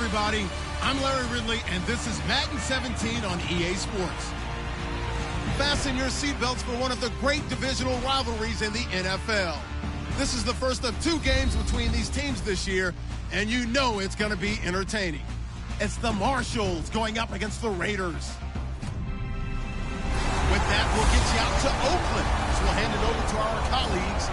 everybody. I'm Larry Ridley, and this is Madden 17 on EA Sports. Fasten your seatbelts for one of the great divisional rivalries in the NFL. This is the first of 2 games between these teams this year, and you know it's going to be entertaining. It's the Marshalls going up against the Raiders. With that, we'll get you out to Oakland. So we'll hand it over to our colleagues,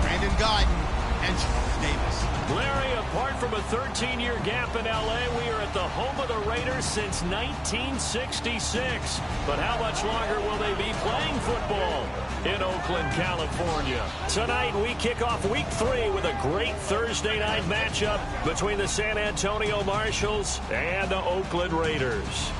Brandon Gaudin and Charles Davis. Larry, apart from a 13-year gap in L.A., we are at the home of the Raiders since 1966. But how much longer will they be playing football in Oakland, California? Tonight, we kick off Week 3 with a great Thursday night matchup between the San Antonio Marshalls and the Oakland Raiders.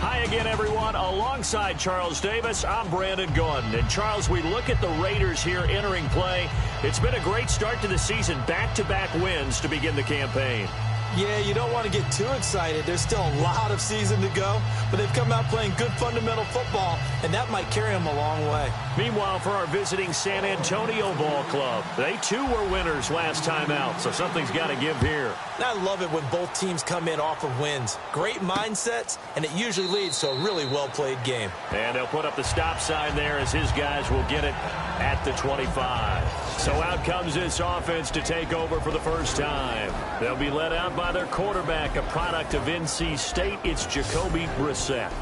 Hi again, everyone. Alongside Charles Davis, I'm Brandon Gaudin. And, Charles, we look at the Raiders here entering play. It's been a great start to the season, back-to-back wins to begin the campaign. Yeah, you don't want to get too excited. There's still a lot of season to go, but they've come out playing good fundamental football, and that might carry them a long way. Meanwhile, for our visiting San Antonio ball club, they too were winners last time out, so something's got to give here. And I love it when both teams come in off of wins. Great mindsets, and it usually leads to a really well-played game. And they'll put up the stop sign there as his guys will get it at the 25. So out comes this offense to take over for the first time. They'll be led out by their quarterback, a product of NC State. It's Jacoby Brissett.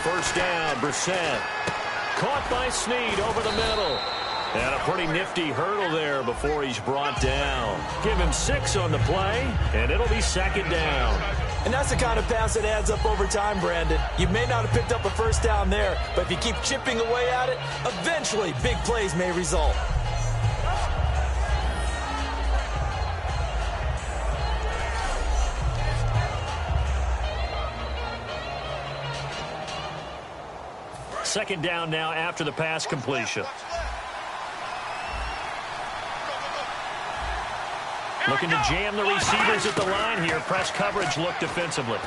First down, Brissett. Caught by Snead over the middle. And a pretty nifty hurdle there before he's brought down. Give him 6 on the play, and it'll be second down. And that's the kind of pass that adds up over time, Brandon. You may not have picked up a first down there, but if you keep chipping away at it, eventually big plays may result. Second down now after the pass completion. Looking to jam the receivers at the line here. Press coverage look defensively.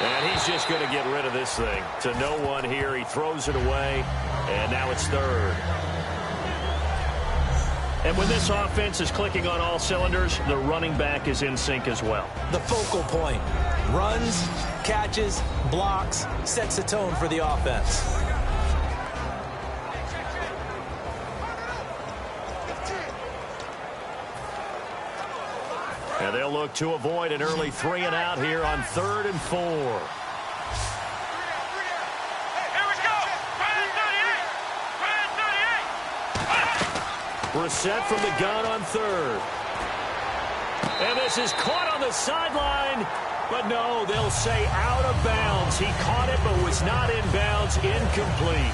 And he's just going to get rid of this thing. To no one here. He throws it away. And now it's third. And when this offense is clicking on all cylinders, the running back is in sync as well. The focal point. Runs, catches, blocks, sets the tone for the offense. And they'll look to avoid an early 3 and out here on 3rd and 4. Brissett from the gun on 3rd. And this is caught on the sideline. But no, they'll say out of bounds. He caught it but was not in bounds. Incomplete.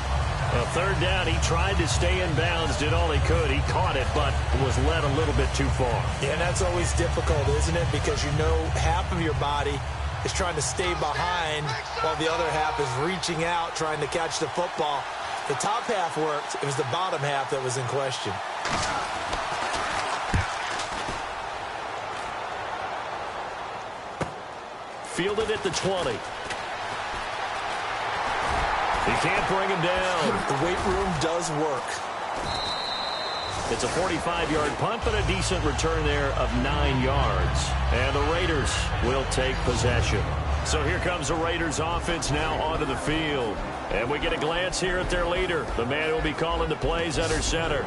A 3rd down, he tried to stay in bounds, did all he could. He caught it, but was led a little bit too far. Yeah, and that's always difficult, isn't it? Because you know half of your body is trying to stay behind while the other half is reaching out, trying to catch the football. The top half worked. It was the bottom half that was in question. Fielded at the 20. He can't bring him down. The weight room does work. It's a 45-yard punt, but a decent return there of 9 yards. And the Raiders will take possession. So here comes the Raiders offense now onto the field. And we get a glance here at their leader, the man who will be calling the plays under center.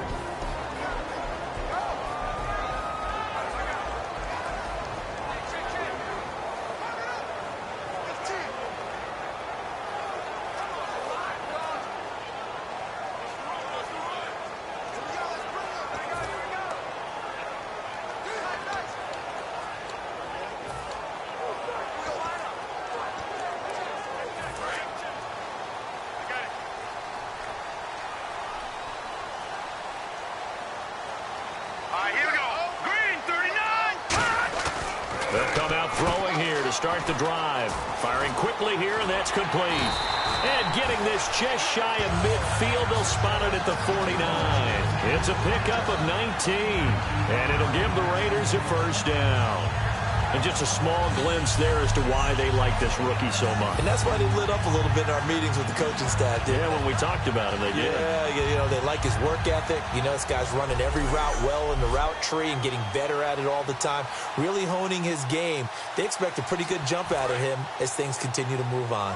They'll come out throwing here to to start the drive. Firing quickly here, and that's complete. And getting this just shy of midfield, they'll spot it at the 49. It's a pickup of 19, and it'll give the Raiders a first down. And just a small glimpse there as to why they like this rookie so much. And that's why they lit up a little bit in our meetings with the coaching staff. Yeah, when we talked about him, they did. Yeah, they like his work ethic. This guy's running every route well in the route tree and getting better at it all the time, really honing his game. They expect a pretty good jump out of him as things continue to move on.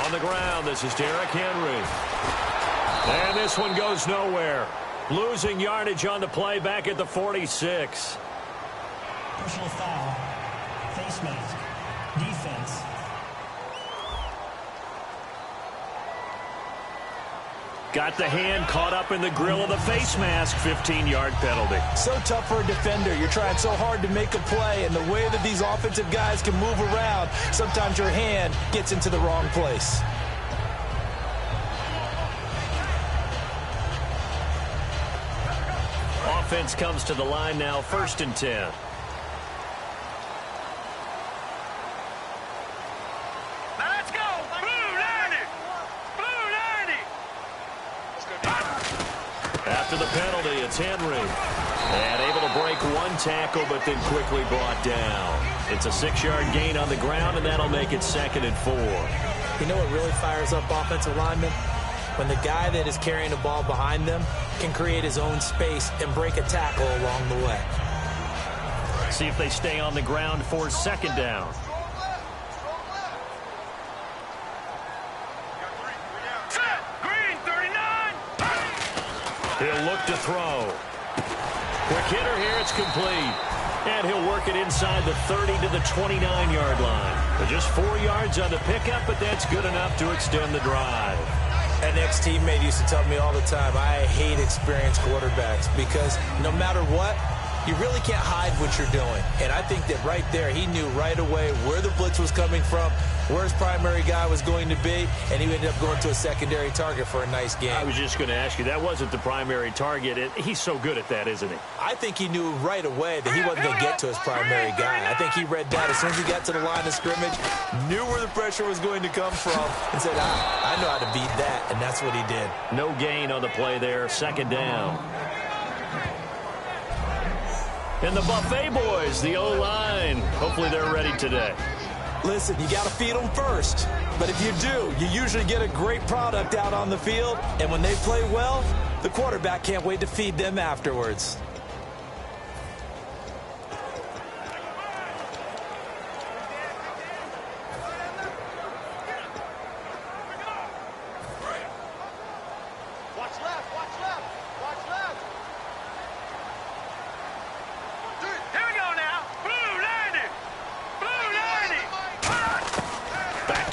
On the ground, this is Derrick Henry. And this one goes nowhere. Losing yardage on the play back at the 46. Personal foul. Face mask. Defense. Got the hand caught up in the grill of the face mask. 15-yard penalty. So tough for a defender. You're trying so hard to make a play, and the way that these offensive guys can move around, sometimes your hand gets into the wrong place. Offense comes to the line now, 1st and 10. After the penalty, it's Henry. And able to break one tackle, but then quickly brought down. It's a 6-yard gain on the ground, and that'll make it 2nd and 4. You know what really fires up offensive linemen? When the guy that is carrying the ball behind them can create his own space and break a tackle along the way. See if they stay on the ground for 2nd down. He'll look to throw. Quick hitter here, it's complete. And he'll work it inside the 30 to the 29-yard line. But just 4 yards on the pickup, but that's good enough to extend the drive. An ex-teammate used to tell me all the time, I hate experienced quarterbacks because no matter what, you really can't hide what you're doing. And I think that right there, he knew right away where the blitz was coming from, where his primary guy was going to be, and he ended up going to a secondary target for a nice game. I was just going to ask you, that wasn't the primary target. He's so good at that, isn't he? I think he knew right away that he wasn't going to get to his primary guy. I think he read that as soon as he got to the line of scrimmage, knew where the pressure was going to come from, and said, I know how to beat that, and that's what he did. No gain on the play there, 2nd down. And the Buffet boys, the O-line, hopefully they're ready today. Listen, you got to feed them first. But if you do, you usually get a great product out on the field. And when they play well, the quarterback can't wait to feed them afterwards.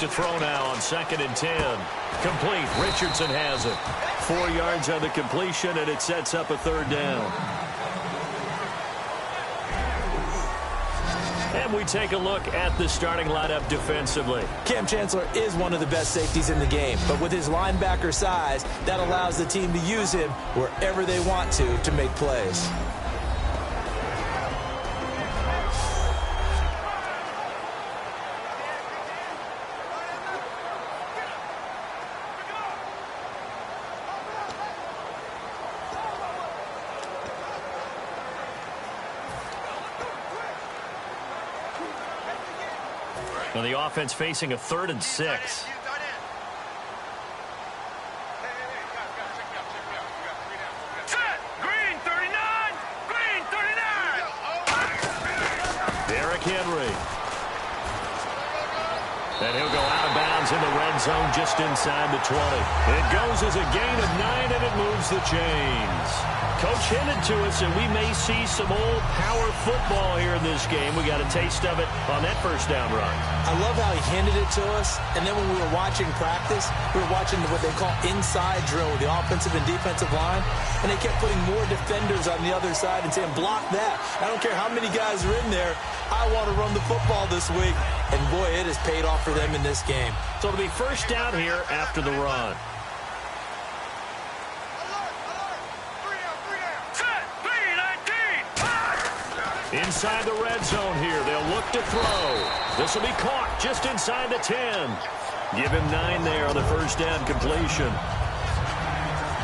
To throw now on 2nd and 10. Complete. Richardson has it. 4 yards on the completion, and it sets up a 3rd down. And we take a look at the starting lineup defensively. Cam Chancellor is one of the best safeties in the game, but with his linebacker size, that allows the team to use him wherever they want to make plays. Now the offense facing a 3rd and 6. Derrick Henry. And he'll go out of bounds in the red zone just inside the 20. It goes as a gain of 9, and it moves the chains. Coach hinted to us, and we may see some old power football here in this game. We got a taste of it on that 1st down run. I love how he hinted it to us, and then when we were watching practice, we were watching what they call inside drill with the offensive and defensive line, and they kept putting more defenders on the other side and saying, block that. I don't care how many guys are in there. I want to run the football this week. and boy, it has paid off for them in this game. So it'll be first down here after the run. Inside the red zone here. They'll look to throw. This will be caught just inside the 10. Give him 9 there on the first down completion.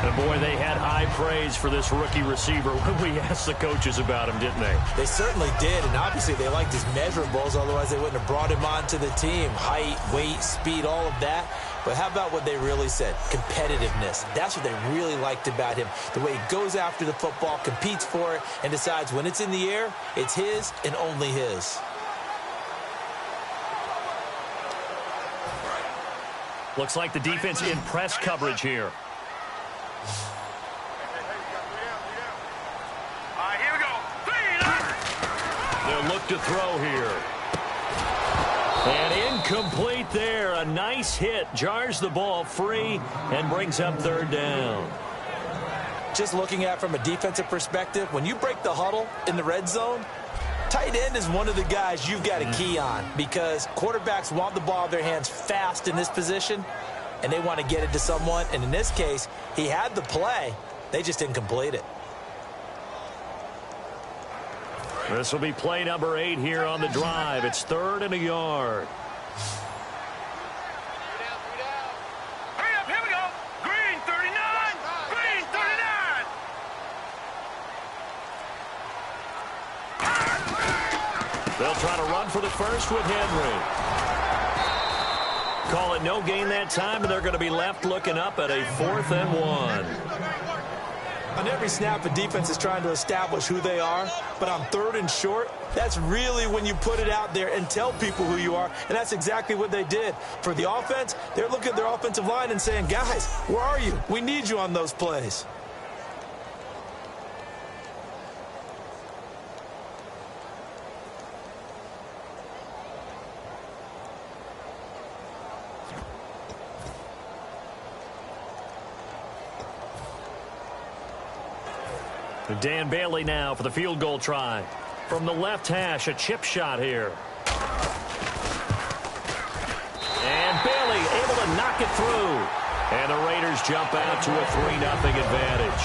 And boy, they had high praise for this rookie receiver when we asked the coaches about him, didn't they? They certainly did, and obviously they liked his measurables, otherwise they wouldn't have brought him onto the team. Height, weight, speed, all of that. But how about what they really said? Competitiveness. That's what they really liked about him. The way he goes after the football, competes for it, and decides when it's in the air, it's his and only his. Looks like the defense in press coverage here. Here we go. They'll look to throw here. And incomplete there. A nice hit. Jars the ball free and brings up third down. Just looking at it from a defensive perspective, when you break the huddle in the red zone, tight end is one of the guys you've got a key on because quarterbacks want the ball in their hands fast in this position, and they want to get it to someone. And in this case, he had the play. They just didn't complete it. This will be play number 8 here on the drive. It's 3rd and a yard. Hurry up, here we go. Green 39. Green 39. They'll try to run for the first with Henry. Call it no gain that time, and they're going to be left looking up at a 4th and 1. On every snap, a defense is trying to establish who they are, but on 3rd and short, that's really when you put it out there and tell people who you are, and that's exactly what they did. For the offense, they're looking at their offensive line and saying, guys, where are you? We need you on those plays. Dan Bailey now for the field goal try. From the left hash, a chip shot here. And Bailey able to knock it through. And the Raiders jump out to a 3-0 advantage.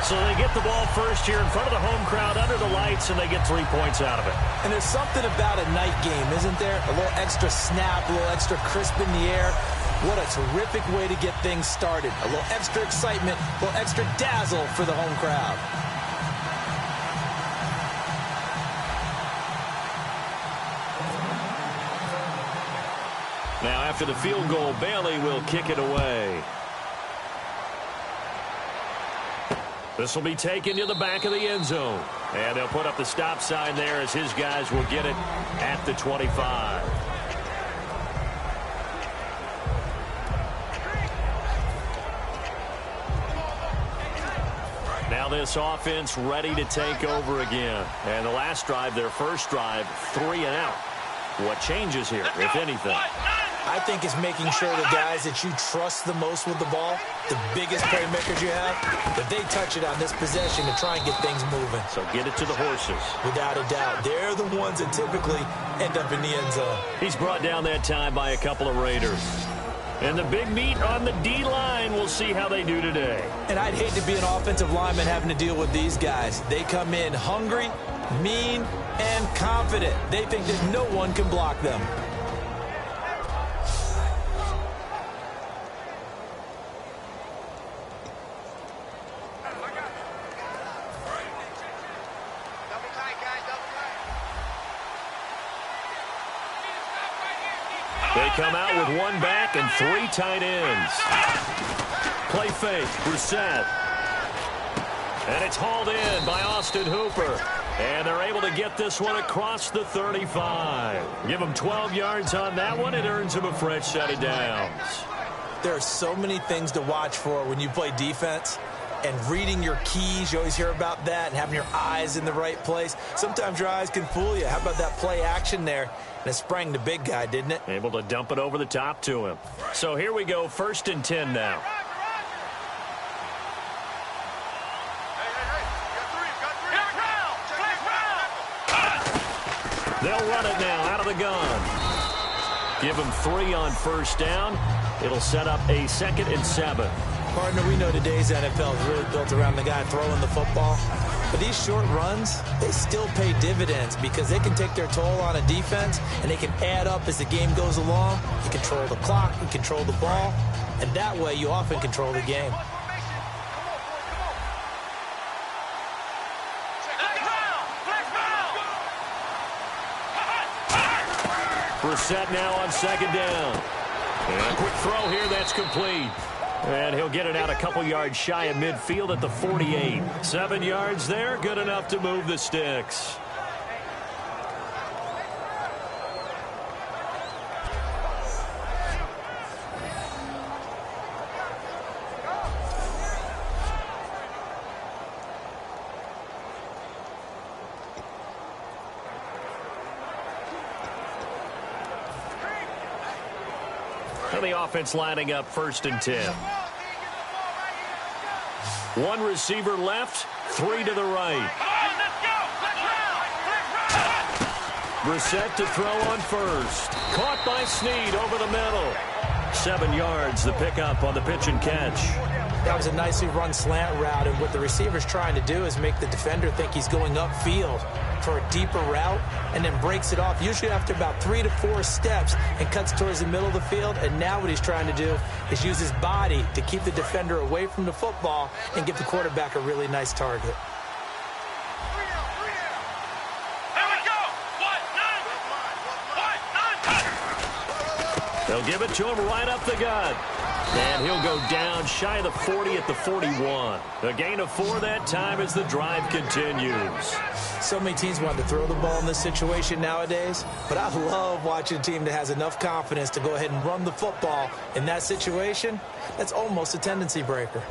So they get the ball first here in front of the home crowd under the lights, and they get 3 points out of it. And there's something about a night game, isn't there? A little extra snap, a little extra crisp in the air. What a terrific way to get things started. A little extra excitement, a little extra dazzle for the home crowd. Now after the field goal, Bailey will kick it away. This will be taken to the back of the end zone. And they'll put up the stop sign there as his guys will get it at the 25. Now this offense ready to take over again. And the last drive, their first drive, 3 and out. What changes here, if anything? I think it's making sure the guys that you trust the most with the ball, the biggest playmakers you have, that they touch it on this possession to try and get things moving. So get it to the horses. Without a doubt. They're the ones that typically end up in the end zone. He's brought down that time by a couple of Raiders. And the big meat on the D-line, we'll see how they do today. And I'd hate to be an offensive lineman having to deal with these guys. They come in hungry, mean, and confident. They think that no one can block them. They come out with 1 back and 3 tight ends. Play fake, Brissett. And it's hauled in by Austin Hooper. And they're able to get this one across the 35. Give them 12 yards on that one. It earns them a fresh set of downs. There are so many things to watch for when you play defense. And reading your keys, you always hear about that, and having your eyes in the right place. Sometimes your eyes can fool you. How about that play action there? And it sprang the big guy, didn't it? Able to dump it over the top to him. So here we go, 1st and 10 now. They'll run it now out of the gun. Give him 3 on first down. It'll set up a 2nd and 7. Partner, we know today's NFL is really built around the guy throwing the football. But these short runs, they still pay dividends because they can take their toll on a defense, and they can add up as the game goes along. You control the clock, you control the ball, and that way you often control the game. Brissett now on 2nd down. And a quick throw here, that's complete. And he'll get it out a couple yards shy of midfield at the 48. 7 yards there, good enough to move the sticks. And the offense lining up 1st and 10. 1 receiver left, 3 to the right. Brissett to throw on first. Caught by Snead over the middle. 7 yards, the pickup on the pitch and catch. That was a nicely run slant route, and what the receiver's trying to do is make the defender think he's going upfield for a deeper route, and then breaks it off, usually after about 3 to 4 steps, and cuts towards the middle of the field. And now what he's trying to do is use his body to keep the defender away from the football and give the quarterback a really nice target. They'll give it to him right up the gut. And he'll go down shy of the 40 at the 41. A gain of 4 that time as the drive continues. So many teams want to throw the ball in this situation nowadays, but I love watching a team that has enough confidence to go ahead and run the football in that situation. That's almost a tendency breaker.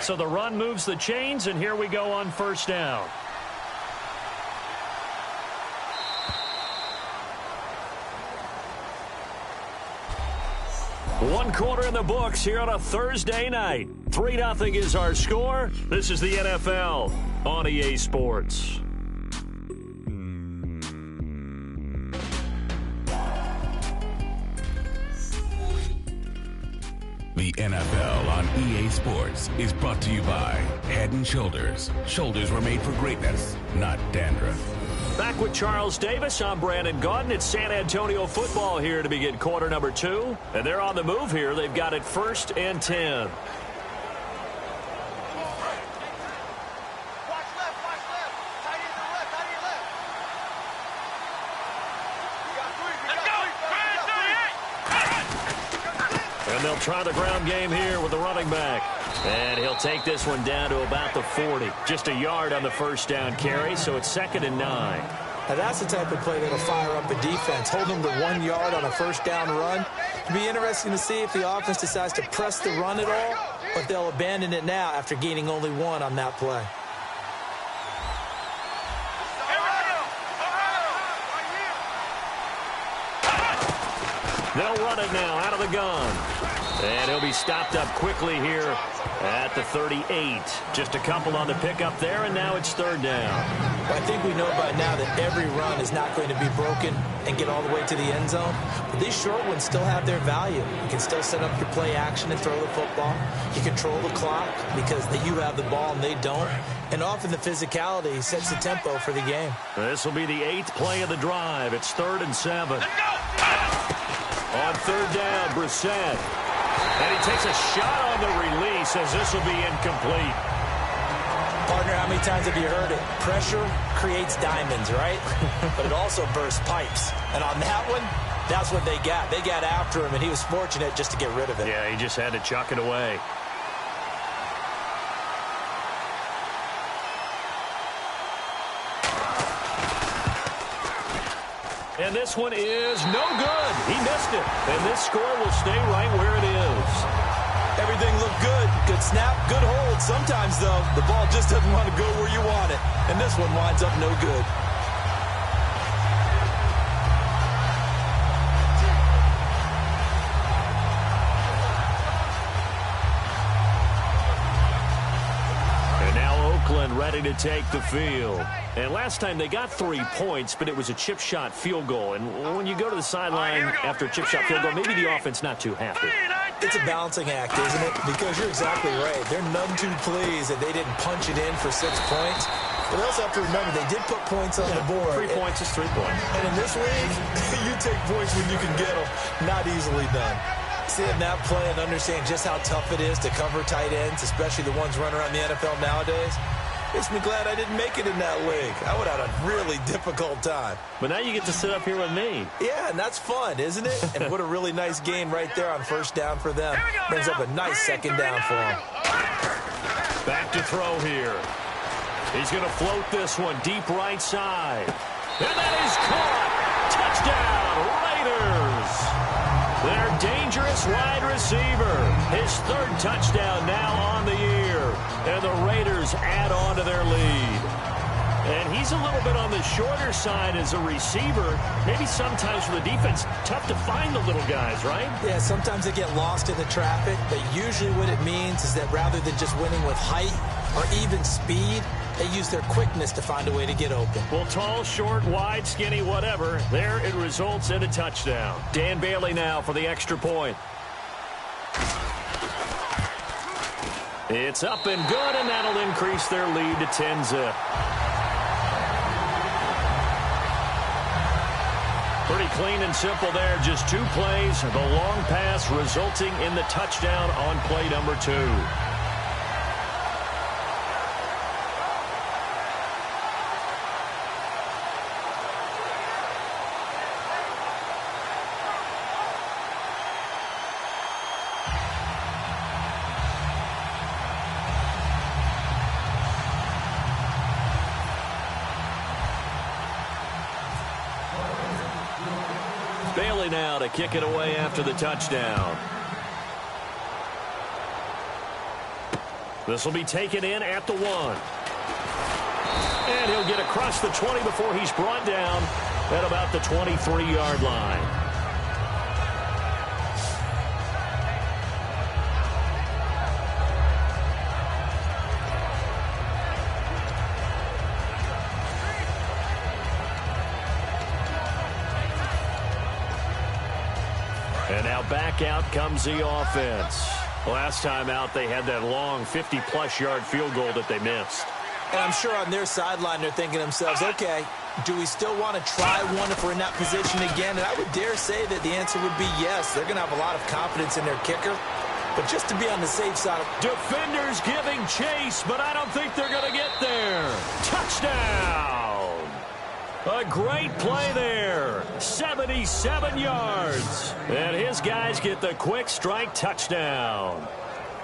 So the run moves the chains, and here we go on first down. One quarter in the books here on a Thursday night. 3-0 is our score. This is the NFL on EA Sports. The NFL on EA Sports is brought to you by Head & Shoulders. Shoulders were made for greatness, not dandruff. Back with Charles Davis, I'm Brandon Gaudin. It's San Antonio football here to begin quarter number 2. And they're on the move here. They've got it 1st and 10. And they'll try the ground game here with the running back. And he'll take this one down to about the 40. Just a yard on the first down carry, so it's 2nd and 9. Now that's the type of play that'll fire up a defense. Hold them to 1 yard on a first down run. It'll be interesting to see if the offense decides to press the run at all, but they'll abandon it now after gaining only 1 on that play. They'll run it now out of the gun. And he'll be stopped up quickly here at the 38. Just a couple on the pickup there, and now it's third down. Well, I think we know by now that every run is not going to be broken and get all the way to the end zone. But these short ones still have their value. You can still set up your play action and throw the football. You control the clock because you have the ball and they don't. And often the physicality sets the tempo for the game. This will be the 8th play of the drive. It's 3rd and 7. On third down, Brissett. And he takes a shot on the release as this will be incomplete. Partner, how many times have you heard it? Pressure creates diamonds, right? But it also bursts pipes. And on that one, that's what they got. They got after him, and he was fortunate just to get rid of it. Yeah, he just had to chuck it away. And this one is no good. He missed it. And this score will stay right where it is. Everything looked good. Good snap, good hold. Sometimes, though, the ball just doesn't want to go where you want it. And this one winds up no good. And now Oakland ready to take the field. And last time they got 3 points, but it was a chip shot field goal. And when you go to the sideline after a chip shot field goal, maybe the offense not too happy. It's a balancing act, isn't it? Because you're exactly right. They're none too pleased that they didn't punch it in for 6 points. But they also have to remember they did put points on the board. 3 points is 3 points. And in this league, you take points when you can get them. Not easily done. Seeing that play and understand just how tough it is to cover tight ends, especially the ones running around the NFL nowadays, makes me glad I didn't make it in that league. I would have had a really difficult time. But now you get to sit up here with me. Yeah, and that's fun, isn't it? And what a really nice game right there on first down for them. Brings up a nice second down for them. Back to throw here. He's going to float this one deep right side. And that is caught. Touchdown, Raiders. Their dangerous wide receiver. His 3rd touchdown now on the year. And the Raiders add on to their lead. And he's a little bit on the shorter side as a receiver. Maybe sometimes for the defense, tough to find the little guys, right? Yeah, sometimes they get lost in the traffic. But usually what it means is that rather than just winning with height or even speed, they use their quickness to find a way to get open. Well, tall, short, wide, skinny, whatever. There it results in a touchdown. Dan Bailey now for the extra point. It's up and good, and that'll increase their lead to 10-zip. Pretty clean and simple there. Just 2 plays. The long pass resulting in the touchdown on play number 2. Bailey now to kick it away after the touchdown. This will be taken in at the 1. And he'll get across the 20 before he's brought down at about the 23-yard line. And now back out comes the offense. Last time out, they had that long 50-plus yard field goal that they missed. And I'm sure on their sideline, they're thinking to themselves, okay, do we still want to try one if we're in that position again? And I would dare say that the answer would be yes. They're going to have a lot of confidence in their kicker. But just to be on the safe side. Defenders giving chase, but I don't think they're going to get there. Touchdown! A great play there. 77 yards. And his guys get the quick strike touchdown.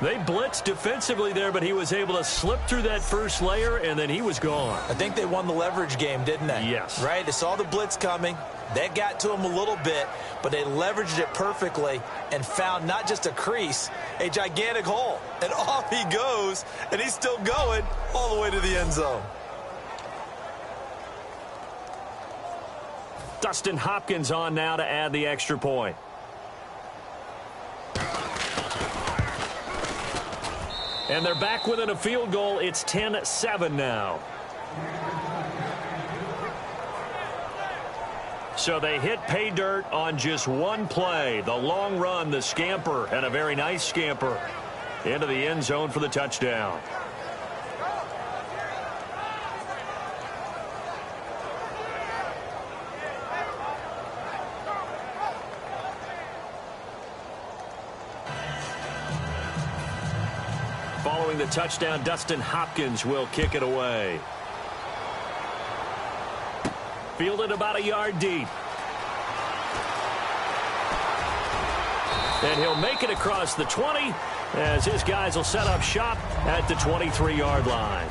They blitzed defensively there, but he was able to slip through that first layer, and then he was gone. I think they won the leverage game, didn't they? Yes. Right? They saw the blitz coming. That got to him a little bit, but they leveraged it perfectly and found not just a crease, a gigantic hole. And off he goes, and he's still going all the way to the end zone. Dustin Hopkins on now to add the extra point. And they're back within a field goal. It's 10-7 now. So they hit pay dirt on just one play. The long run, the scamper, and a very nice scamper into the end zone for the touchdown. Following the touchdown, Dustin Hopkins will kick it away. Fielded about a yard deep. And he'll make it across the 20 as his guys will set up shop at the 23-yard line.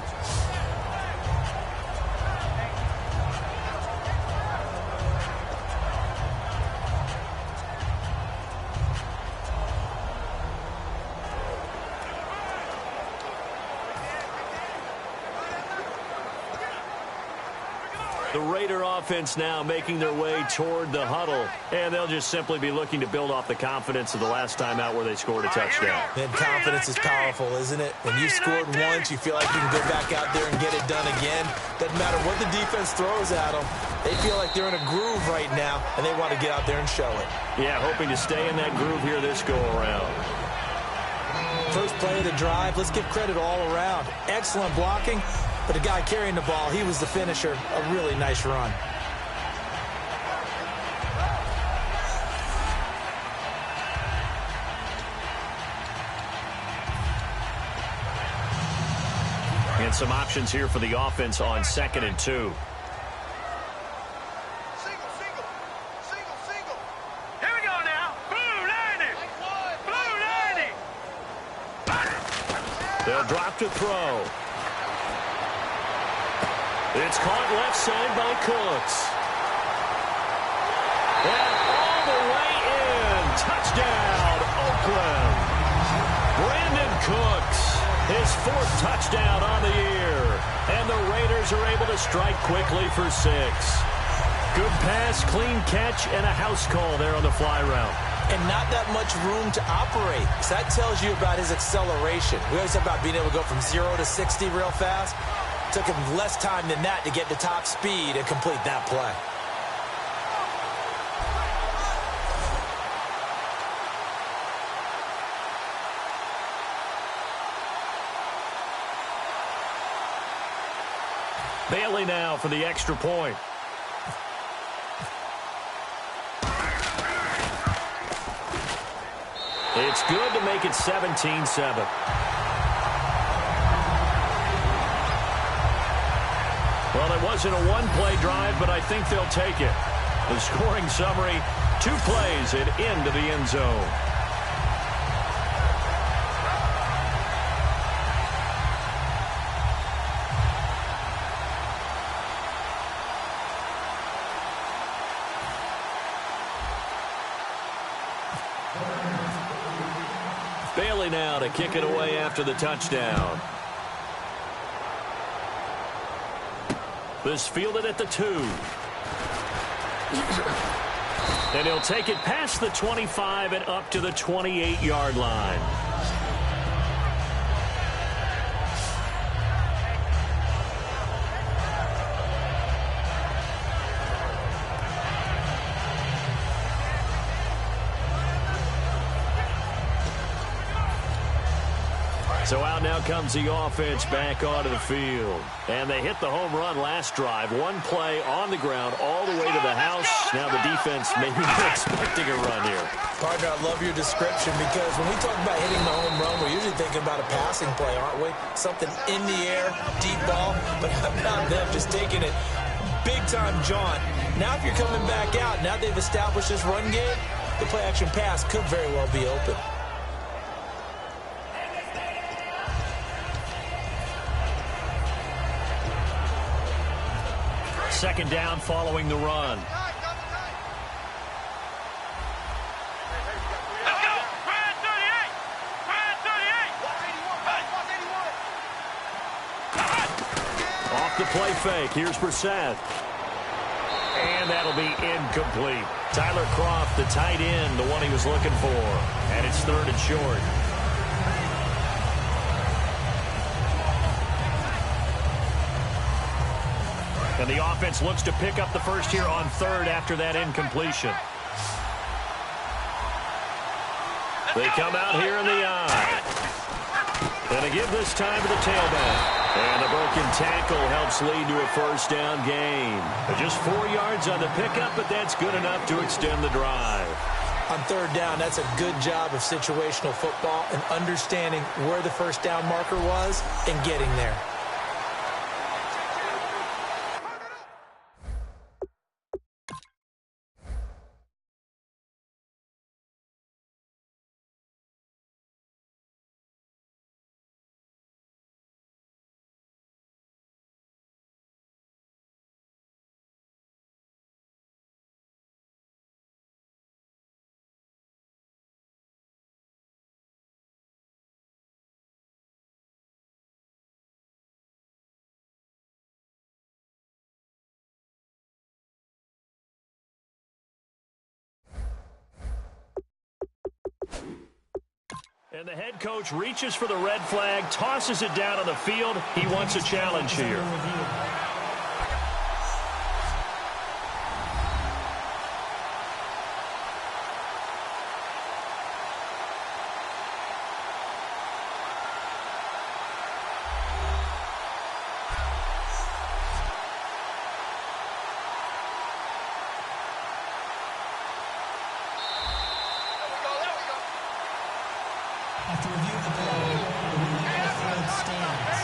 The Raider offense now making their way toward the huddle, and they'll just simply be looking to build off the confidence of the last time out where they scored a touchdown. And confidence is powerful, isn't it? When you scored once, you feel like you can go back out there and get it done again. Doesn't matter what the defense throws at them. They feel like they're in a groove right now, and they want to get out there and show it. Yeah, hoping to stay in that groove here this go-around. First play of the drive, let's give credit all around. Excellent blocking. But the guy carrying the ball, he was the finisher. A really nice run. And some options here for the offense on 2nd and 2. Here we go now. Blue 90. They'll drop to throw. It's caught left side by Cooks. And all the way in. Touchdown, Oakland. Brandon Cooks, his 4th touchdown on the year. And the Raiders are able to strike quickly for 6. Good pass, clean catch, and a house call there on the fly route. And not that much room to operate. So that tells you about his acceleration. We always talk about being able to go from 0 to 60 real fast. Took him less time than that to get to top speed and complete that play. Bailey now for the extra point. It's good to make it 17-7. Well, it wasn't a one-play drive, but I think they'll take it. The scoring summary, 2 plays and into the end zone. Bailey now to kick it away after the touchdown. This fielded at the 2. And he'll take it past the 25 and up to the 28-yard line. So out now comes the offense back onto the field. And they hit the home run last drive. 1 play on the ground all the way to the house. Now the defense maybe expecting a run here. Partner, I love your description because when we talk about hitting the home run, we're usually thinking about a passing play, aren't we? Something in the air, deep ball. But how about them just taking it big-time jaunt? Now if you're coming back out, now they've established this run game, the play-action pass could very well be open. Second down following the run. Let's go. Brand 38. Off the play fake. Here's Brissett. And that'll be incomplete. Tyler Kroft, the tight end, the one he was looking for. And it's 3rd and short. And the offense looks to pick up the first here on third after that incompletion. They come out here in the eye. And they give this time to the tailback. And a broken tackle helps lead to a first down gain. Just 4 yards on the pickup, but that's good enough to extend the drive. On third down, that's a good job of situational football and understanding where the first down marker was and getting there. And the head coach reaches for the red flag, tosses it down on the field. He wants a challenge here. After review of the play, the field stands.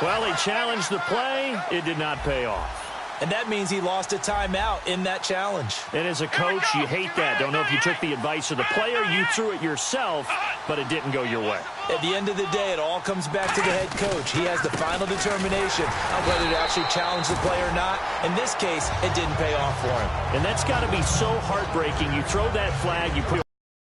Well, he challenged the play. It did not pay off. And that means he lost a timeout in that challenge. And as a coach, you hate that. Don't know if you took the advice of the player, you threw it yourself, but it didn't go your way. At the end of the day, it all comes back to the head coach. He has the final determination on whether to actually challenge the play or not. In this case, it didn't pay off for him. And that's got to be so heartbreaking. You throw that flag, you put